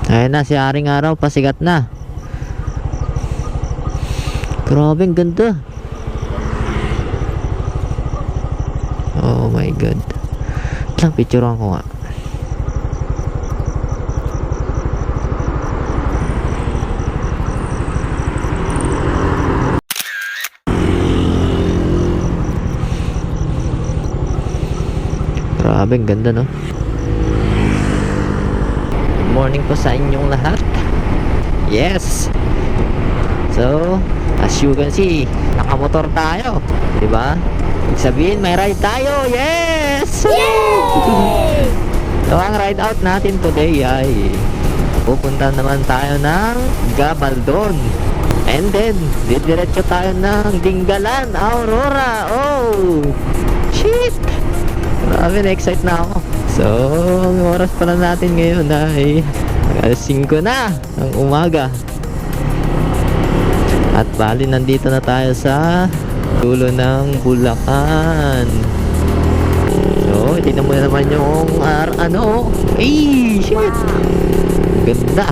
Ayan na, si Haring Araw, pasikat na. Grabe, ang ganda. Oh my God. Lang, picturean ko nga. Grabe, ang ganda, no? Good morning po sa inyong lahat. Yes. So, as you can see, nakamotor tayo, di ba? Ibig sabihin, may ride tayo. Yes! Yay! So, ang ride out natin today ay pupunta naman tayo ng Gabaldon. And then, didiretso tayo ng Dingalan, Aurora. Oh! Shit! Grabe, na-excite na ako. So, ang oras pala natin ngayon ay alas 5 na ng umaga. At bali, nandito na tayo sa dulo ng Bulacan. So, tingnan mo naman yung ay, shit! Ganda!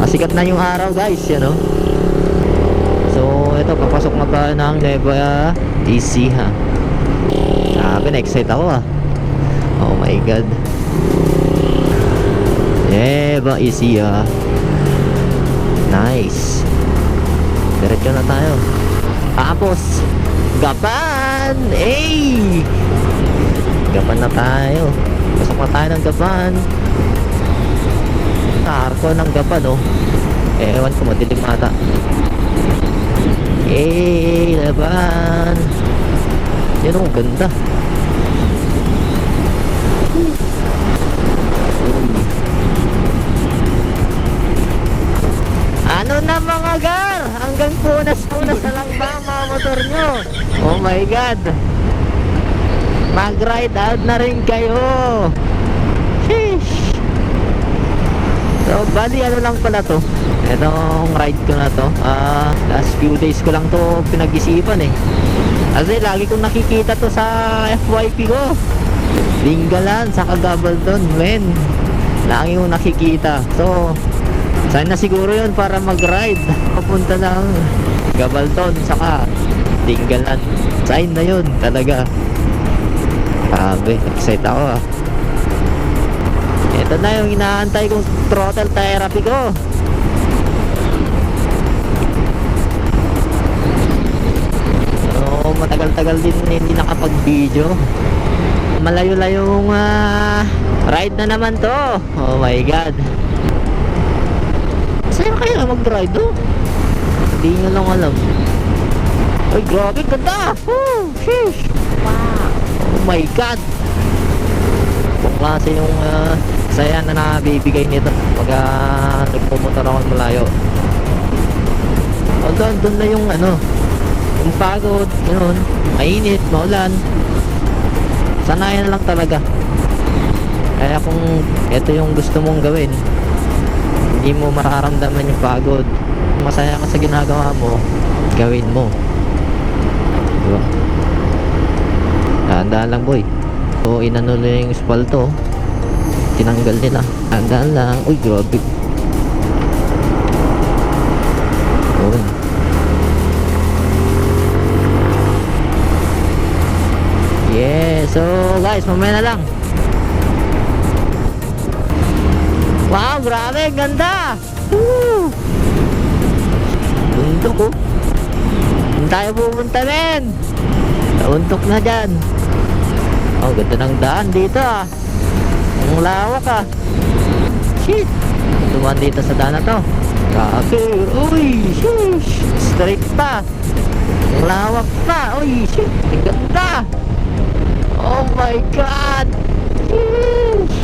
Masikat na yung araw, guys, yan, oh. So, ito, papasok na tayo ng Nueva Ecija. Sabi, na-excite ako, ah. Oh my God. Nueva Ecija. Nice. Diretso na tayo. Tapos Gapan. Hey, Gapan na tayo. Pasok na tayo ng Gapan. Arko ng Gapan, oh. Ewan ko, madilim ata. Hey, Gapan. Yan, oh, ganda. Ano na mga gar? Hanggang punas-punas na lang ba ang mga motor nyo? Oh my God. Mag-ride out na rin kayo. Sheesh. So, bali ano lang pala to. Itong ride ko na to. Last few days ko lang to pinag-isipan eh. Kasi lagi kong nakikita to sa FYP ko. Dingalan sa Gabaldon, men. Lagi kong nakikita. So, sana siguro yun para mag-ride papunta ng Gabaldon saka Dingalan. Sign na yun talaga. Grabe, excited ako, ah. Ito na yung inaantay kong throttle therapy ko. So, matagal-tagal din hindi nakapag-video. Malayo-layong ride na naman to. Oh my God. Saan kaya mag-ride, oh? Hindi nyo lang alam. Ay, grabe, ganda! Woo! Sheesh! Wow! Oh my God! Kung klase yung saya na nabibigay nito pag nagpumotor ako malayo. Although, doon na yung yung pagod, yun, mainit, maulan. Sanayan lang talaga. Kaya kung ito yung gusto mong gawin, hindi mo mararamdaman yung pagod. Masaya ka sa ginagawa mo, gawin mo. Diba? Dahan-dahan lang, boy. So, inano nila yung espalto. Tinanggal nila. Dahan-dahan lang. Uy, grabe. Oh. Yeah, so guys, mamaya na lang. Wow, grabe, ganda! Woo! Bundok, oh. Saan tayo pupunta, men? Nauntok na dyan. Oh, ganda ng daan dito, ah. Ang lawak, ah. Shit! Tuman dito sa daan na to. Grabe, uy, sheesh. Straight pa. Ang lawak pa, uy, shit. Ang ganda. Oh my God. Sheesh.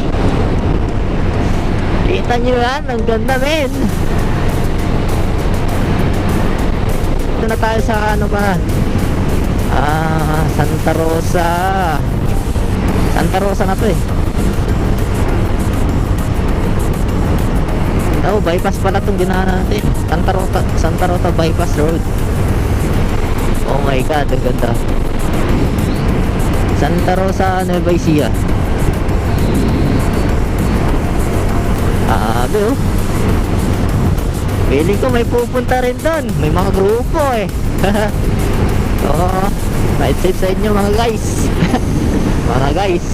Kita nyo yan, ang ganda, men. Ito na tayo sa ano pa, Santa Rosa. Santa Rosa na to eh. Oh, bypass pala itong ginawa natin. Santa Rosa bypass road. Oh my God, ang ganda. Santa Rosa, Nueva Ecija. Oh. Feeling ko may pupunta rin doon. May mga grupo eh. Oo. Right side sa inyo mga guys. Mga guys.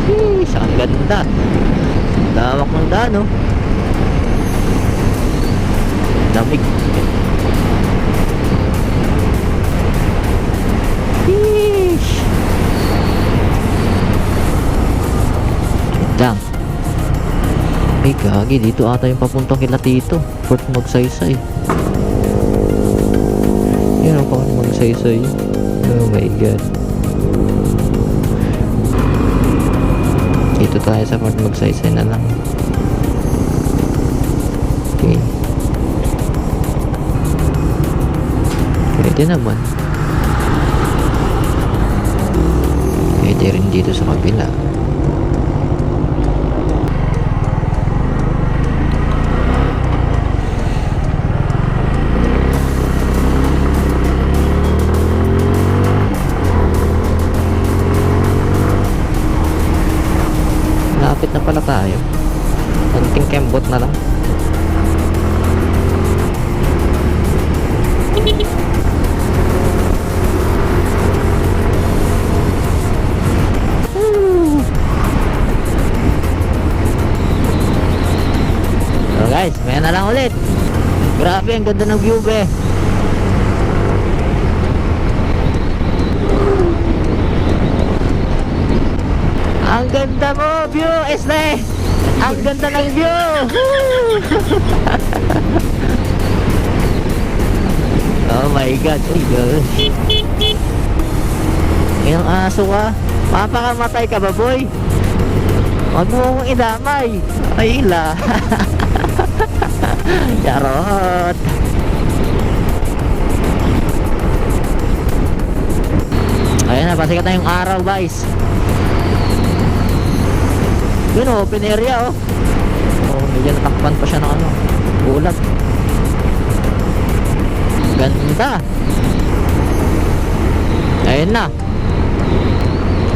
Sheesh, ang ganda. Lawak ng daan, oh. Lamig. Sheesh. Lang. May gagi, dito ata yung papuntang kila Tito. Fort Magsaysay. Yan ang Fort Magsaysay. Oh my god. Dito tayo sa Fort Magsaysay na lang. Okay. Pwede naman. Pwede rin dito sa kabila. Lapit na pala tayo. Konting kembot na lang. So guys, maya na lang ulit. Grabe, ang ganda ng view be. Ang ganda mo, view, Esle! Ang ganda ng view! Oh my god, uy, gosh. Ilang aso ka? Mapakamatay ka ba, boy? Huwag mo akong idamay. Ay, ila. Charot. Ayan na, pasikat na yung araw, guys. Yun, open area, oh. Oh, medyo natakpan pa siya ng ano, ulat. Ganda. Ayan na.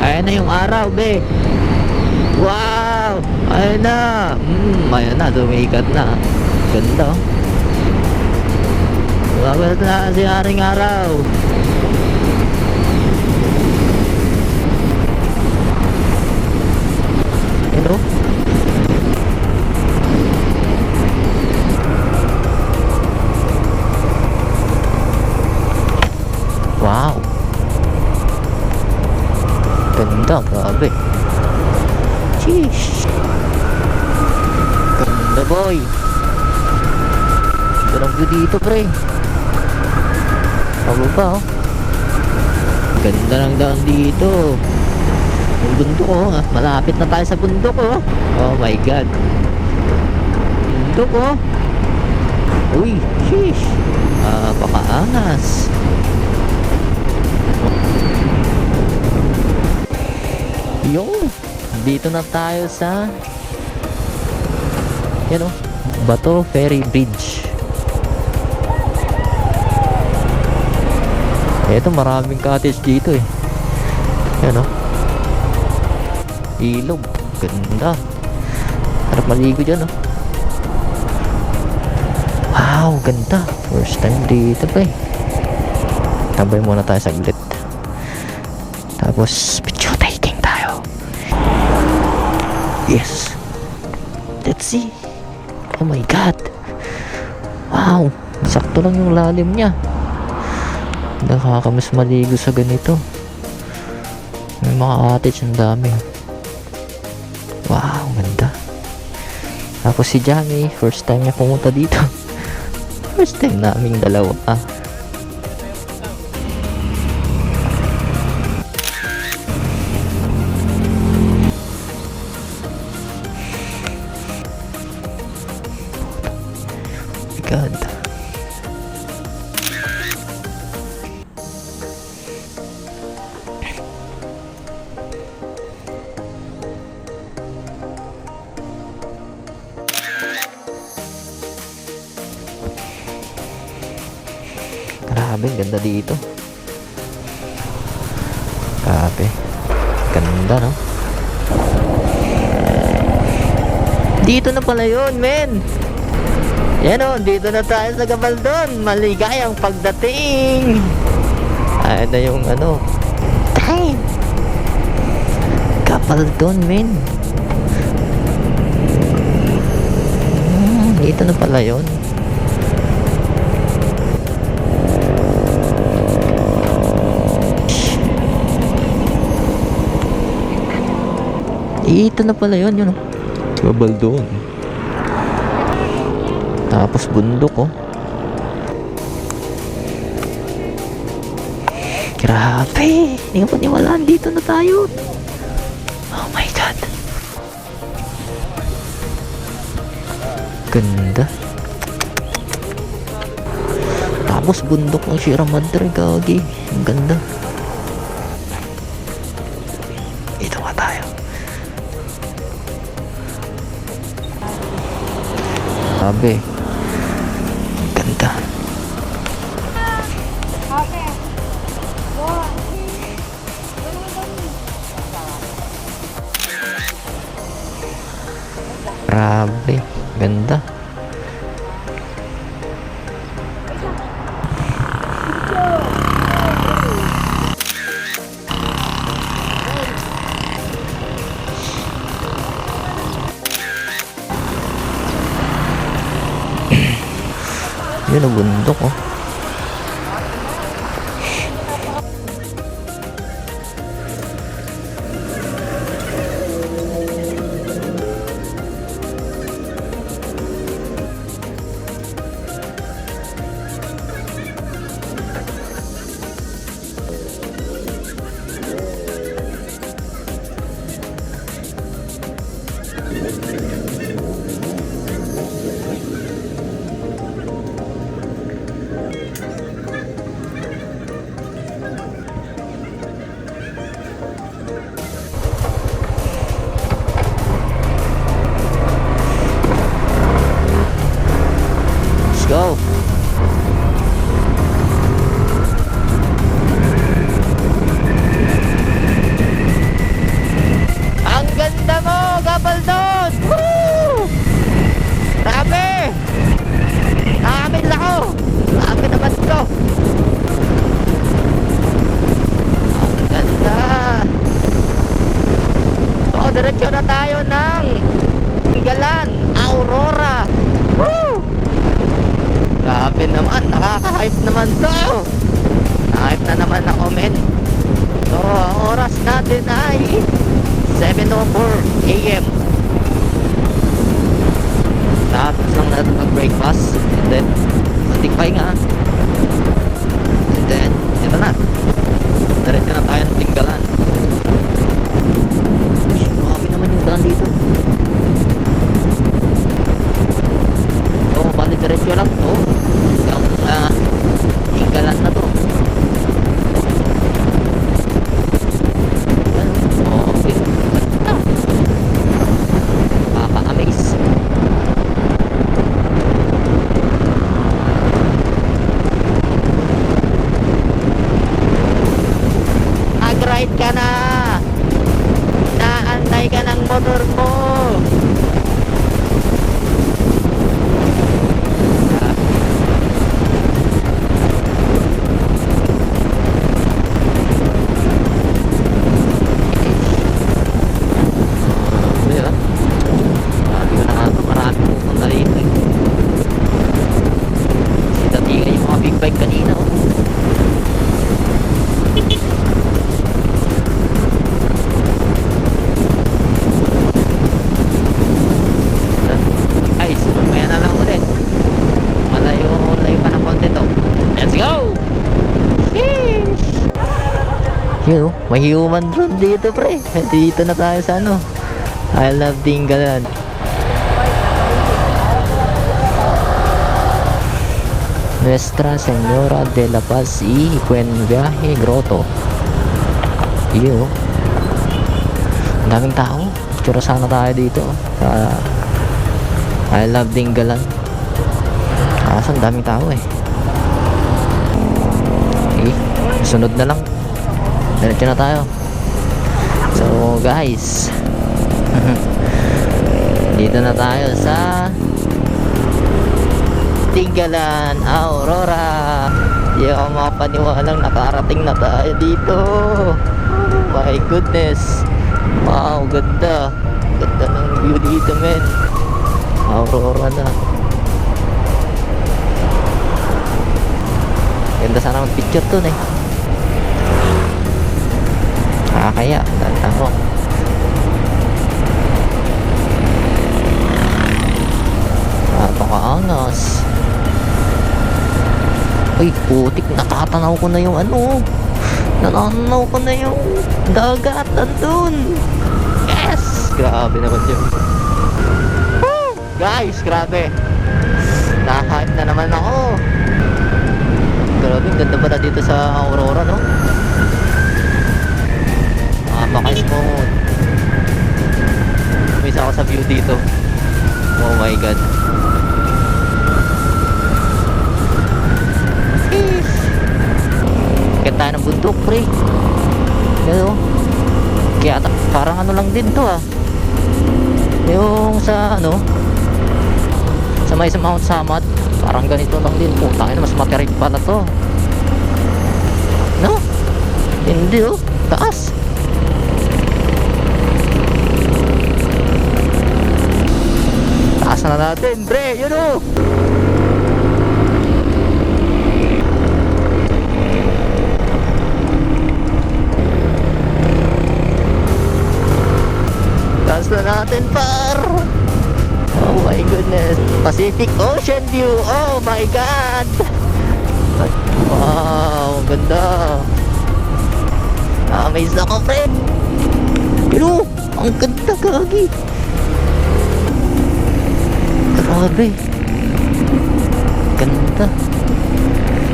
Ayan na yung araw, be. Wow. Ayan na. Ayan na, dumikat na. Ganda, oh. Wagad na si Haring Araw. Hello? Wow. Ganda, grabe. Sheesh. Ganda, boy. Ganda view dito, pre. Pababa, oh. Ganda ng daan dito. Yung bundok, oh. Malapit na tayo sa bundok, oh. Oh my god. Bundok, oh. Uy, sheesh. Pakaangas. Yo, dito na tayo sa yan, oh, Bato Ferry Bridge. Eto, maraming cottage dito eh. Yan, oh. Ilog, ganda. Harap maligo dyan, oh. Wow, ganda. First time dito, pre. Tambay muna tayo saglit. Tapos picture taking tayo. Yes. Let's see. Oh my god. Wow, sakto lang yung lalim niya. Nakakamiss maligo sa ganito. May mga cottage, ang dami. Wow, ganda. Tapos si Jamie, first time niya pumunta dito. First time naming dalawa. God. Grabe, ganda dito. Grabe. Ganda, no? Dito na pala yun, men. Yan o, dito na tayo sa Gabaldon. Maligayang pagdating. Ayan na yung ano. Time. Gabaldon, men. Dito na pala yun. Dito na pala yun, yun o. Gabaldon. Tapos bundok oh. Grabe. Hindi ko paniwalaan. Dito na tayo. Oh my God. Ganda. Tapos bundok ng Sierra Madre. Gagi. Ang ganda. Dito nga tayo. Grabe. Ganda. Grabe. Ganda. Yun ang bundok oh. Go. Ang ganda mo, Gabaldon! Woo! Grabe! Amin lang ako! Amin naman to! Ang ganda! So, diretso na tayo ng Galan, Aurora! Woo! Grabe naman, nakaka-hype naman to. Na-hype na naman ako, men. So, ang oras natin ay 7:04 AM. Tapos lang natin mag-breakfast. And then, matik pahinga. And then, ito na. Diretso na tayo ng Tinggalan. Grabe naman yung daan dito. Bali diretso lang to. Tinggalan na to. Okay. Nakaka-amaze. Mag-ride ka na. Naantay ka ng motor mo. Bike kanina oh. Guys, mamaya na lang ulit. Malayo pa ng konti to. Let's go! Sheesh! Yun oh, may human drone dito pre. Dito na tayo sa ano, I love Tinggalan. Nuestra Señora de la Paz y Buen Viaje Grotto. Iyo. Ang daming tao. Tsura sana tayo dito sa I love Tinggalan. Kaso ang daming tao eh. Okay, sunod na lang. Diretso na tayo. So guys, Dito na tayo sa Tinggalan, Aurora. Di ako makapaniwalang nakarating na tayo dito. Oh my goodness. Wow, ganda. Ganda ng view dito, men. Aurora na. Ganda sana mag-picture dun eh. Kaya, ganda ko. Napakaangas. Uy, putik, natatanaw ko na yung ano. Natanaw ko na yung dagat nandun. Yes! Grabe naman yun. Woo! Guys, grabe. Nahype na naman ako. Grabe, ganda pala dito sa Aurora, no? Napaka-smooth. May isa ako sa view dito. Oh my god. Kaya tayo ng bundok, pre. Pero kaya parang ano lang din to ah. Yung sa ano, sa may sa Mount Samad, parang ganito lang din. Putang ina, mas matirik pala to. No? Hindi oh, taas. Taas na natin, pre. Yun oh. Taas na natin, par. Oh my goodness. Pacific Ocean view. Oh my god. Wow, ganda. Amazed ako, pre. Pero ang ganda, gagi. Grabe. Ganda.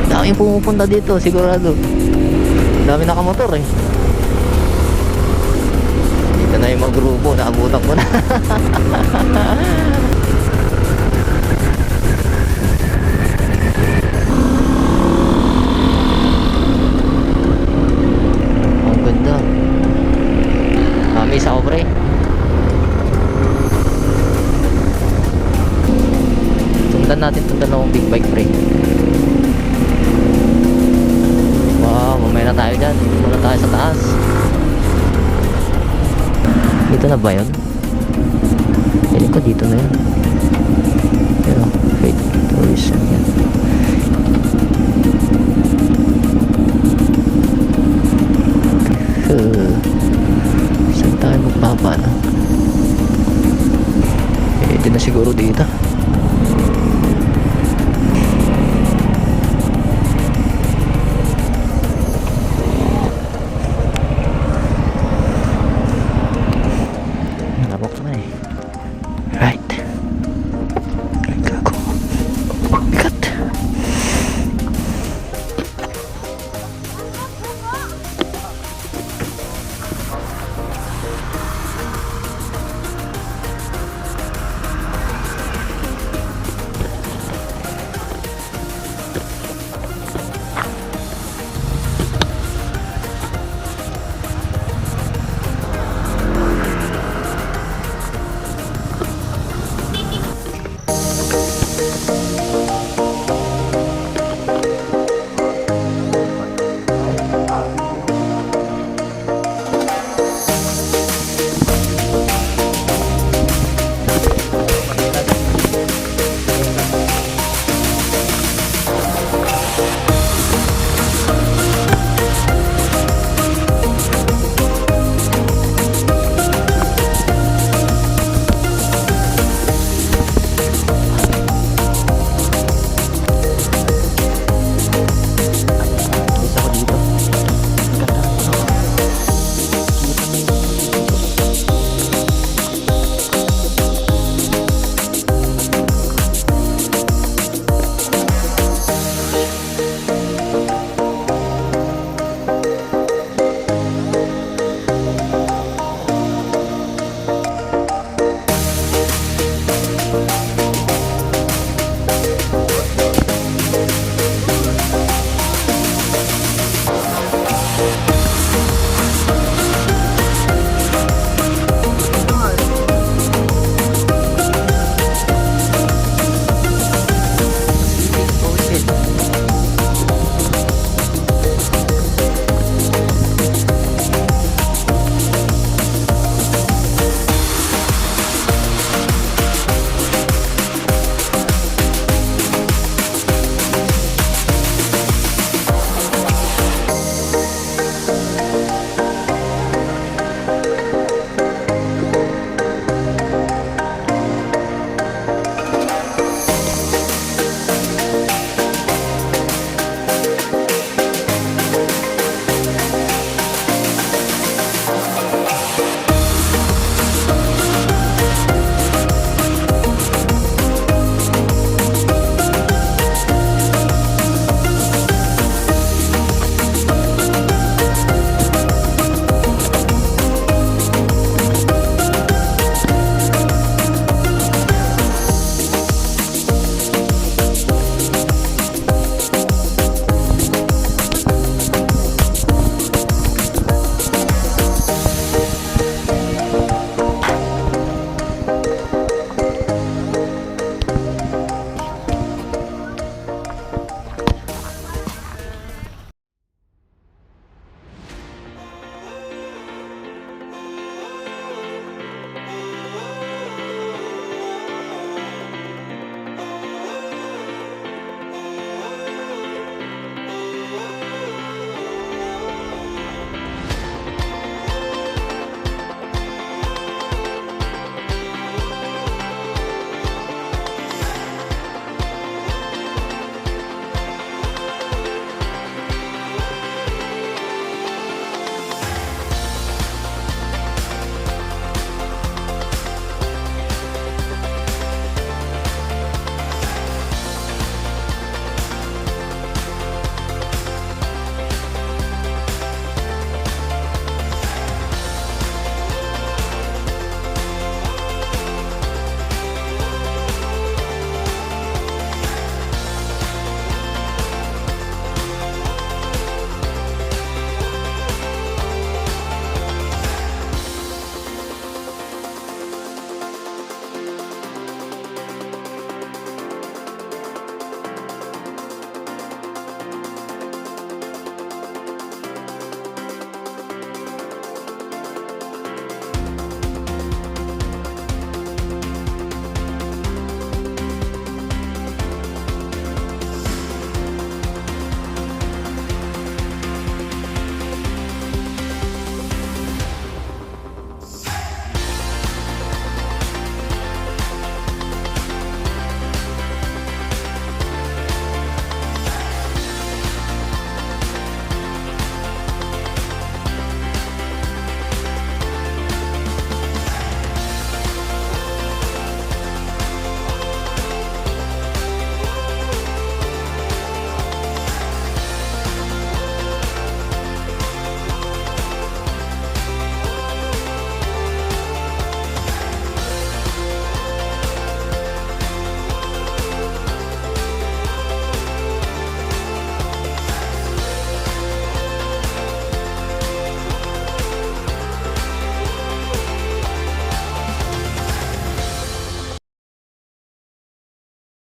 Daming pumupunta dito, sigurado. Dami nakamotor eh. Dito na yung mga grupo, naabutan ko na. Ang ganda. Miss ako, pre. Tundan natin itong dalawang big bike, pre. Wow, mamaya na tayo dyan. Dito muna tayo sa taas. Dito na ba yun? Piling ko dito na yun. Pero, wait. Tourism yan. Saan tayo magpapa, no? Pwede na siguro dito.